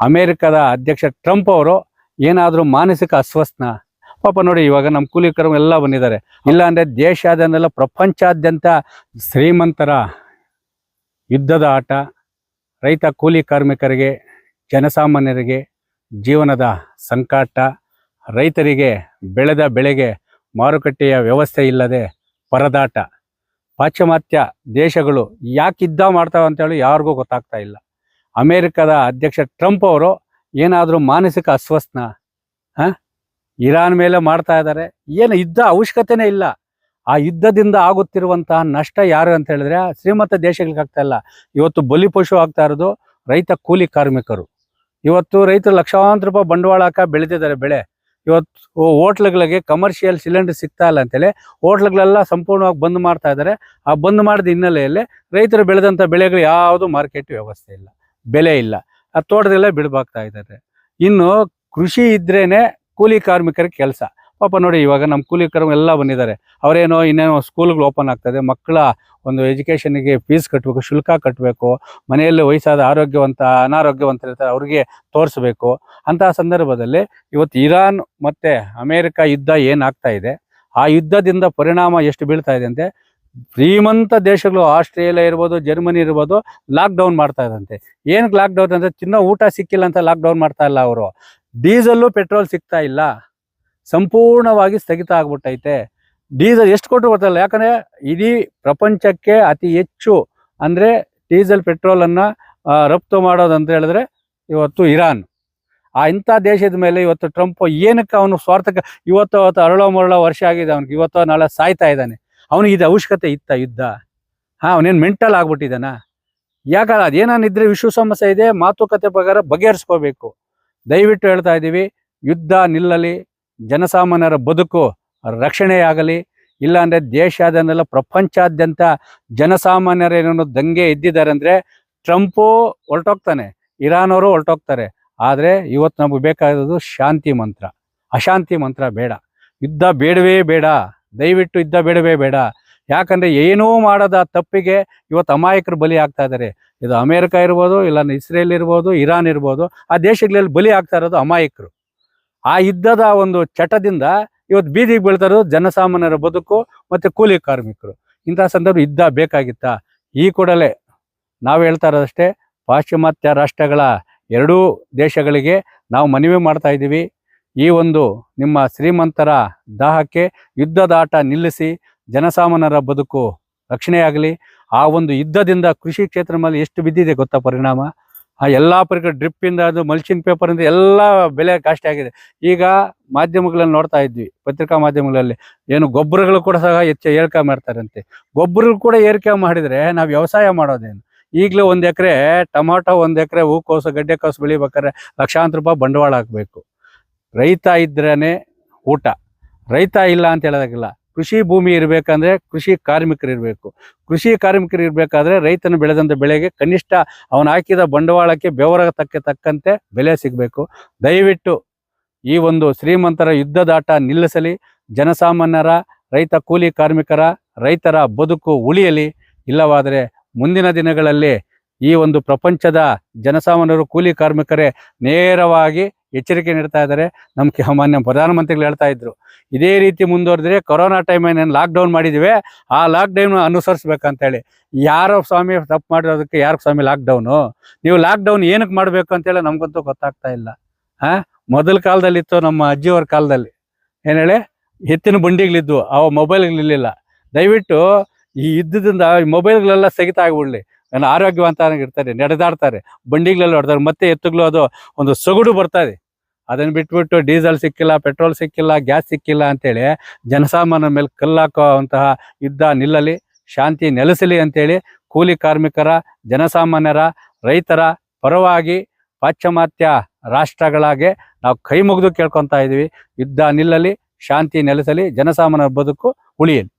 ಅಮೇರಿಕದ ಅಧ್ಯಕ್ಷ ಟ್ರಂಪ್ ಅವರು ಏನಾದರೂ ಮಾನಸಿಕ ಅಸ್ವಸ್ಥನ ಪಾಪ ನೋಡಿ. ಇವಾಗ ನಮ್ಮ ಕೂಲಿಕರು ಎಲ್ಲ ಬಂದಿದ್ದಾರೆ. ಇಲ್ಲ ಅಂದರೆ ದೇಶಾದ್ಯಂತೆಲ್ಲ ಪ್ರಪಂಚಾದ್ಯಂತ ಶ್ರೀಮಂತರ ಯುದ್ಧದ ಆಟ, ರೈತ ಕೂಲಿ ಕಾರ್ಮಿಕರಿಗೆ, ಜನಸಾಮಾನ್ಯರಿಗೆ ಜೀವನದ ಸಂಕಟ, ರೈತರಿಗೆ ಬೆಳೆದ ಬೆಳೆಗೆ ಮಾರುಕಟ್ಟೆಯ ವ್ಯವಸ್ಥೆ ಇಲ್ಲದೆ ಪರದಾಟ. ಪಾಶ್ಚಿಮಾತ್ಯ ದೇಶಗಳು ಯಾಕೆ ಯುದ್ಧ ಮಾಡ್ತಾವೆ ಅಂತೇಳಿ ಯಾರಿಗೂ ಗೊತ್ತಾಗ್ತಾ ಇಲ್ಲ. ಅಮೇರಿಕದ ಅಧ್ಯಕ್ಷ ಟ್ರಂಪ್ ಅವರು ಏನಾದರೂ ಮಾನಸಿಕ ಅಸ್ವಸ್ಥನ ಇರಾನ್ ಮೇಲೆ ಮಾಡ್ತಾ ಇದ್ದಾರೆ. ಏನು ಯುದ್ಧ ಅವಶ್ಯಕತೆನೇ ಇಲ್ಲ. ಆ ಯುದ್ಧದಿಂದ ಆಗುತ್ತಿರುವಂತಹ ನಷ್ಟ ಯಾರು ಅಂತ ಹೇಳಿದ್ರೆ ಶ್ರೀಮಂತ ದೇಶಗಳಿಗೆ ಆಗ್ತಾ ಇಲ್ಲ. ಇವತ್ತು ಬಲಿಪಶು ಆಗ್ತಾ ಇರೋದು ರೈತ ಕೂಲಿ ಕಾರ್ಮಿಕರು. ಇವತ್ತು ರೈತರು ಲಕ್ಷಾಂತರ ರೂಪಾಯಿ ಬಂಡವಾಳ ಹಾಕ ಬೆಳೆದಿದ್ದಾರೆ ಬೆಳೆ. ಇವತ್ತು ಹೋಟ್ಲುಗಳಿಗೆ ಕಮರ್ಷಿಯಲ್ ಸಿಲಿಂಡರ್ ಸಿಗ್ತಾ ಇಲ್ಲ ಅಂತೇಳಿ ಹೋಟ್ಲುಗಳೆಲ್ಲ ಸಂಪೂರ್ಣವಾಗಿ ಬಂದ್ ಮಾಡ್ತಾ ಇದ್ದಾರೆ. ಆ ಬಂದ್ ಮಾಡಿದ ಹಿನ್ನೆಲೆಯಲ್ಲಿ ರೈತರು ಬೆಳೆದಂಥ ಬೆಳೆಗಳು ಯಾವುದು ಮಾರ್ಕೆಟ್ ವ್ಯವಸ್ಥೆ ಇಲ್ಲ, ಬೆಲೆ ಇಲ್ಲ. ಆ ತೋಟದಲ್ಲೇ ಬಿಡ್ಬಾಗ್ತಾ ಇದ್ದಾರೆ. ಇನ್ನು ಕೃಷಿ ಇದ್ರೇನೆ ಕೂಲಿ ಕಾರ್ಮಿಕರ ಕೆಲಸ. ಪಾಪ ನೋಡಿ, ಇವಾಗ ನಮ್ಮ ಕೂಲಿಕರು ಎಲ್ಲ ಬಂದಿದ್ದಾರೆ. ಅವರೇನೋ ಇನ್ನೇನೋ ಸ್ಕೂಲ್ಗಳು ಓಪನ್ ಆಗ್ತದೆ, ಮಕ್ಕಳ ಒಂದು ಎಜುಕೇಷನ್ಗೆ ಫೀಸ್ ಕಟ್ಟಬೇಕು, ಶುಲ್ಕ ಕಟ್ಟಬೇಕು, ಮನೆಯಲ್ಲಿ ವಯಸ್ಸಾದ ಅನಾರೋಗ್ಯವಂತರಿರ್ತಾರೆ ಅವ್ರಿಗೆ ತೋರಿಸ್ಬೇಕು. ಅಂತಹ ಸಂದರ್ಭದಲ್ಲಿ ಇವತ್ತು ಇರಾನ್ ಮತ್ತು ಅಮೇರಿಕ ಯುದ್ಧ ಏನಾಗ್ತಾ ಇದೆ, ಆ ಯುದ್ಧದಿಂದ ಪರಿಣಾಮ ಎಷ್ಟು ಬೀಳ್ತಾ ಇದೆ ಅಂತೆ. ಶ್ರೀಮಂತ ದೇಶಗಳು ಆಸ್ಟ್ರೇಲಿಯಾ ಇರ್ಬೋದು, ಜರ್ಮನಿ ಇರ್ಬೋದು, ಲಾಕ್ಡೌನ್ ಮಾಡ್ತಾ ಇದ್ದಂತೆ. ಏನಕ್ಕೆ ಲಾಕ್ಡೌನ್ ಅಂದರೆ ತಿನ್ನೋ ಊಟ ಸಿಕ್ಕಿಲ್ಲ ಅಂತ ಲಾಕ್ಡೌನ್ ಮಾಡ್ತಾ ಇಲ್ಲ ಅವರು. ಡೀಸೆಲ್ಲು ಪೆಟ್ರೋಲ್ ಸಿಗ್ತಾ ಇಲ್ಲ, ಸಂಪೂರ್ಣವಾಗಿ ಸ್ಥಗಿತ ಆಗ್ಬಿಟ್ಟೈತೆ. ಡೀಸೆಲ್ ಎಷ್ಟು ಕೊಟ್ಟರು ಗೊತ್ತಲ್ಲ. ಯಾಕಂದರೆ ಇಡೀ ಪ್ರಪಂಚಕ್ಕೆ ಅತಿ ಹೆಚ್ಚು ಅಂದರೆ ಡೀಸೆಲ್ ಪೆಟ್ರೋಲನ್ನು ರಫ್ತು ಮಾಡೋದು ಅಂತ ಹೇಳಿದ್ರೆ ಇವತ್ತು ಇರಾನ್. ಇಂಥ ದೇಶದ ಮೇಲೆ ಇವತ್ತು ಟ್ರಂಪ್ ಏನಕ್ಕೆ ಅವನು ಸ್ವಾರ್ಥಕ್ಕೆ ಇವತ್ತು ಅರಳೋ ಮರಳೋ ವರ್ಷ ಆಗಿದೆ ಅವನಿಗೆ, ಇವತ್ತು ನಾಳೆ ಸಾಯ್ತಾ ಇದ್ದಾನೆ. ಅವನಿಗೆ ಇದು ಅವಶ್ಯಕತೆ ಇತ್ತ ಯುದ್ಧ? ಅವನೇನು ಮೆಂಟಲ್ ಆಗ್ಬಿಟ್ಟಿದ್ದಾನ? ಯಾಕಂದ್ರೆ ಅದೇನಾನಿದ್ರೆ ವಿಶ್ವ ಸಮಸ್ಯೆ ಇದೆ, ಮಾತುಕತೆ ಪ್ರಕಾರ ಬಗೆಹರಿಸ್ಕೋಬೇಕು. ದಯವಿಟ್ಟು ಹೇಳ್ತಾ ಇದ್ದೀವಿ, ಯುದ್ಧ ನಿಲ್ಲಲಿ, ಜನಸಾಮಾನ್ಯರ ಬದುಕು ರಕ್ಷಣೆಯಾಗಲಿ. ಇಲ್ಲಾಂದರೆ ದೇಶಾದ್ಯಂತೆಲ್ಲ ಪ್ರಪಂಚಾದ್ಯಂತ ಜನಸಾಮಾನ್ಯರೇನೋ ದಂಗೆ ಎದ್ದಿದ್ದಾರೆ ಅಂದರೆ ಟ್ರಂಪು ಹೊರಟೋಗ್ತಾನೆ, ಇರಾನ್ ಅವರು ಹೊರಟೋಗ್ತಾರೆ. ಆದರೆ ಇವತ್ತು ನಮಗೆ ಬೇಕಾಗಿರೋದು ಶಾಂತಿ ಮಂತ್ರ, ಅಶಾಂತಿ ಮಂತ್ರ ಬೇಡ. ಯುದ್ಧ ಬೇಡವೇ ಬೇಡ, ದಯವಿಟ್ಟು ಯುದ್ಧ ಬೇಡವೇ ಬೇಡ. ಯಾಕಂದರೆ ಏನೂ ಮಾಡದ ತಪ್ಪಿಗೆ ಇವತ್ತು ಅಮಾಯಕರು ಬಲಿ ಆಗ್ತಾ ಇದ್ದಾರೆ. ಇದು ಅಮೇರಿಕ ಇರ್ಬೋದು, ಇಲ್ಲ ಇಸ್ರೇಲ್ ಇರ್ಬೋದು, ಇರಾನ್ ಇರ್ಬೋದು, ಆ ದೇಶಗಳಲ್ಲಿ ಬಲಿ ಆಗ್ತಾ ಇರೋದು ಅಮಾಯಕರು. ಆ ಯುದ್ಧದ ಒಂದು ಚಟದಿಂದ ಇವತ್ತು ಬೀದಿಗೆ ಬೀಳ್ತಾ ಇರೋದು ಜನಸಾಮಾನ್ಯರ ಬದುಕು ಮತ್ತು ಕೂಲಿ ಕಾರ್ಮಿಕರು. ಇಂಥ ಸಂದರ್ಭ ಯುದ್ಧ ಬೇಕಾಗಿತ್ತಾ? ಈ ಕೂಡಲೇ ನಾವು ಹೇಳ್ತಾ ಇರೋದಷ್ಟೇ, ಪಾಶ್ಚಿಮಾತ್ಯ ರಾಷ್ಟ್ರಗಳ ಎರಡೂ ದೇಶಗಳಿಗೆ ನಾವು ಮನವಿ ಮಾಡ್ತಾ ಇದ್ದೀವಿ. ಈ ಒಂದು ನಿಮ್ಮ ಶ್ರೀಮಂತರ ದಾಹಕ್ಕೆ ಯುದ್ಧದ ಆಟ ನಿಲ್ಲಿಸಿ, ಜನಸಾಮಾನ್ಯರ ಬದುಕು ರಕ್ಷಣೆಯಾಗಲಿ. ಆ ಒಂದು ಯುದ್ಧದಿಂದ ಕೃಷಿ ಕ್ಷೇತ್ರ ಮೇಲೆ ಎಷ್ಟು ಬಿದ್ದಿದೆ ಗೊತ್ತಾ ಪರಿಣಾಮ? ಎಲ್ಲ ಪರಿಕರ ಡ್ರಿಪ್ಪಿಂದ ಅದು ಮಲ್ಚಿಂಗ್ ಪೇಪರಿಂದ ಎಲ್ಲ ಬೆಲೆ ಕಾಸ್ಟ್ಲಿ ಆಗಿದೆ. ಈಗ ಮಾಧ್ಯಮಗಳಲ್ಲಿ ನೋಡ್ತಾ ಇದ್ವಿ, ಪತ್ರಿಕಾ ಮಾಧ್ಯಮಗಳಲ್ಲಿ ಏನು ಗೊಬ್ಬರಗಳು ಕೂಡ ಸಹ ಏರಿಕೆ ಮಾಡ್ತಾರಂತೆ. ಗೊಬ್ಬರಗಳು ಕೂಡ ಏರಿಕೆ ಮಾಡಿದರೆ ನಾವು ವ್ಯವಸಾಯ ಮಾಡೋದೇನು? ಈಗಲೂ 1 ಎಕರೆ ಟೊಮಾಟೊ, 1 ಎಕರೆ ಹೂಕೋಸು, ಗಡ್ಡೆಕೋಸು ಬೆಳಿಬೇಕಾದ್ರೆ ಲಕ್ಷಾಂತರ ರೂಪಾಯಿ ಬಂಡವಾಳ ಹಾಕಬೇಕು. ರೈತ ಇದ್ರೇ ಊಟ, ರೈತ ಇಲ್ಲ ಅಂತ ಹೇಳೋದಾಗಿಲ್ಲ. ಕೃಷಿ ಭೂಮಿ ಇರಬೇಕಂದ್ರೆ ಕೃಷಿ ಕಾರ್ಮಿಕರು ಇರಬೇಕು. ಕೃಷಿ ಕಾರ್ಮಿಕರು ಇರಬೇಕಾದ್ರೆ ರೈತನು ಬೆಳೆದಂಥ ಬೆಳೆಗೆ ಕನಿಷ್ಠ ಅವನು ಹಾಕಿದ ಬಂಡವಾಳಕ್ಕೆ ಬೆವರ ತಕ್ಕಂತೆ ಬೆಲೆ ಸಿಗಬೇಕು. ದಯವಿಟ್ಟು ಈ ಒಂದು ಶ್ರೀಮಂತರ ಯುದ್ಧದಾಟ ನಿಲ್ಲಿಸಲಿ. ಜನಸಾಮಾನ್ಯರ, ರೈತ ಕೂಲಿ ಕಾರ್ಮಿಕರ, ರೈತರ ಬದುಕು ಉಳಿಯಲಿ. ಇಲ್ಲವಾದರೆ ಮುಂದಿನ ದಿನಗಳಲ್ಲಿ ಈ ಒಂದು ಪ್ರಪಂಚದ ಜನಸಾಮಾನ್ಯರು, ಕೂಲಿ ಕಾರ್ಮಿಕರೇ ನೇರವಾಗಿ ಎಚ್ಚರಿಕೆ ನೀಡ್ತಾ ಇದ್ದಾರೆ. ನಮ್ಮ ಮಾನ್ಯ ಪ್ರಧಾನಮಂತ್ರಿಗಳು ಹೇಳ್ತಾ ಇದ್ರು, ಇದೇ ರೀತಿ ಮುಂದುವರೆದ್ರೆ ಕೊರೋನಾ ಟೈಮಲ್ಲಿ ಲಾಕ್ಡೌನ್ ಮಾಡಿದ್ದೀವಿ, ಆ ಲಾಕ್ಡೌನ್ ಅನುಸರಿಸ್ಬೇಕಂತೇಳಿ. ಯಾರೋ ಸ್ವಾಮಿ ತಪ್ಪು ಮಾಡಿರೋದಕ್ಕೆ ಯಾರು ಸ್ವಾಮಿ ಲಾಕ್ಡೌನು? ನೀವು ಲಾಕ್ಡೌನ್ ಏನಕ್ಕೆ ಮಾಡಬೇಕು ಅಂತೇಳಿ ನಮಗಂತೂ ಗೊತ್ತಾಗ್ತಾ ಇಲ್ಲ. ಮೊದಲ ಕಾಲದಲ್ಲಿತ್ತು, ನಮ್ಮ ಅಜ್ಜಿಯವ್ರ ಕಾಲದಲ್ಲಿ ಏನು ಹೇಳಿ, ಎತ್ತಿನ ಬಂಡಿಗಳಿದ್ವು, ಅವ ಮೊಬೈಲ್ಗಳಿರಲಿಲ್ಲ. ದಯವಿಟ್ಟು ಈ ಯುದ್ಧದಿಂದ ಮೊಬೈಲ್ಗಳೆಲ್ಲ ಸ್ಥಗಿತ ಆಗಿಬಿಡ್ಲಿ. ಆರೋಗ್ಯವಂತರಾಗಿರ್ತಾರೆ, ನಡೆದಾಡ್ತಾರೆ, ಬಂಡಿಗಳೆಲ್ಲ ಹೊಡ್ತಾರೆ. ಮತ್ತೆ ಎತ್ತುಗಳು ಅದು ಒಂದು ಸೊಗಡು ಬರ್ತಾಯಿದೆ. ಅದನ್ನು ಬಿಟ್ಬಿಟ್ಟು ಡೀಸೆಲ್ ಸಿಕ್ಕಿಲ್ಲ, ಪೆಟ್ರೋಲ್ ಸಿಕ್ಕಿಲ್ಲ, ಗ್ಯಾಸ್ ಸಿಕ್ಕಿಲ್ಲ ಅಂತೇಳಿ ಜನಸಾಮಾನ್ಯರ ಮೇಲೆ ಕಲ್ಲಾಕುವಂತಹ ಯುದ್ಧ ನಿಲ್ಲಲಿ, ಶಾಂತಿ ನೆಲೆಸಲಿ ಅಂತೇಳಿ ಕೂಲಿ ಕಾರ್ಮಿಕರ, ಜನಸಾಮಾನ್ಯರ, ರೈತರ ಪರವಾಗಿ ಪಾಶ್ಚಿಮಾತ್ಯ ರಾಷ್ಟ್ರಗಳಾಗೆ ನಾವು ಕೈ ಮುಗಿದು ಕೇಳ್ಕೊತಾ ಇದ್ದೀವಿ. ಯುದ್ಧ ನಿಲ್ಲಲಿ, ಶಾಂತಿ ನೆಲೆಸಲಿ, ಜನಸಾಮಾನ್ಯರ ಬದುಕು ಉಳಿಯಲಿ.